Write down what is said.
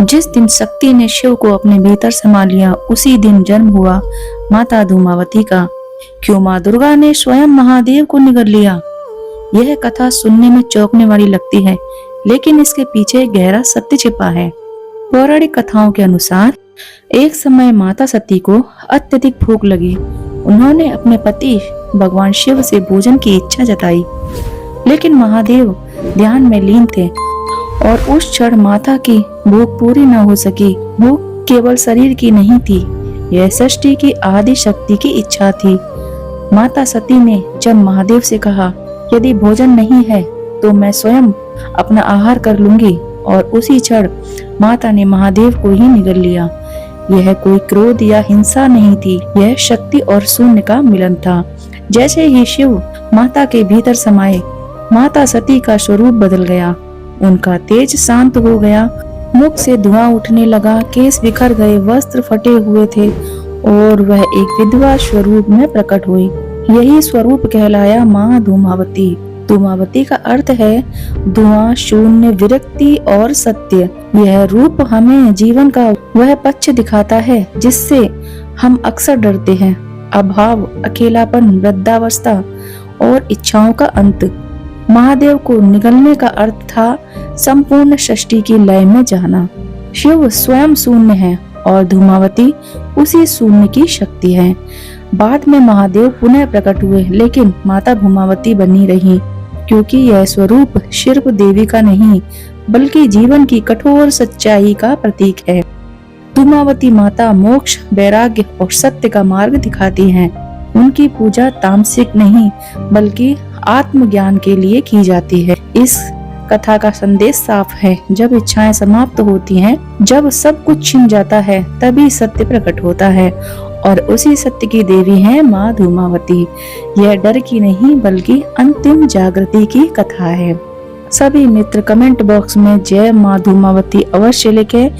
जिस दिन शक्ति ने शिव को अपने भीतर समा लिया, उसी दिन जन्म हुआ माता धूमावती का। क्यों माँ दुर्गा ने स्वयं महादेव को निगल लिया? यह कथा सुनने में चौंकने वाली लगती है, लेकिन इसके पीछे गहरा सत्य छिपा है। पौराणिक कथाओं के अनुसार एक समय माता सती को अत्यधिक भूख लगी। उन्होंने अपने पति भगवान शिव से भोजन की इच्छा जताई, लेकिन महादेव ध्यान में लीन थे और उस क्षण माता की भूख पूरी न हो सकी। भूख केवल शरीर की नहीं थी, यह सृष्टि की आदि शक्ति की इच्छा थी। माता सती ने जब महादेव से कहा, यदि भोजन नहीं है तो मैं स्वयं अपना आहार कर लूंगी, और उसी क्षण माता ने महादेव को ही निगल लिया। यह कोई क्रोध या हिंसा नहीं थी, यह शक्ति और शून्य का मिलन था। जैसे ही शिव माता के भीतर समाये, माता सती का स्वरूप बदल गया। उनका तेज शांत हो गया, मुख से धुआं उठने लगा, केस बिखर गए, वस्त्र फटे हुए थे और वह एक विधवा स्वरूप में प्रकट हुई। यही स्वरूप कहलाया माँ धूमावती। धूमावती का अर्थ है धुआं, शून्य, विरक्ति और सत्य। यह रूप हमें जीवन का वह पक्ष दिखाता है जिससे हम अक्सर डरते हैं, अभाव, अकेलापन, वृद्धावस्था और इच्छाओं का अंत। महादेव को निगलने का अर्थ था संपूर्ण सृष्टि की लय में जाना। शिव स्वयं शून्य है और धूमावती उसी शून्य की शक्ति है। बाद में महादेव पुनः प्रकट हुए, लेकिन माता धूमावती बनी रही, क्योंकि यह स्वरूप सिर्फ देवी का नहीं बल्कि जीवन की कठोर सच्चाई का प्रतीक है। धूमावती माता मोक्ष, वैराग्य और सत्य का मार्ग दिखाती हैं। उनकी पूजा तामसिक नहीं बल्कि आत्मज्ञान के लिए की जाती है। इस कथा का संदेश साफ है, जब इच्छाएं समाप्त होती हैं, जब सब कुछ छिन जाता है, तभी सत्य प्रकट होता है, और उसी सत्य की देवी है माँ धूमावती। यह डर की नहीं बल्कि अंतिम जागृति की कथा है। सभी मित्र कमेंट बॉक्स में जय माँ धूमावती अवश्य लिखें।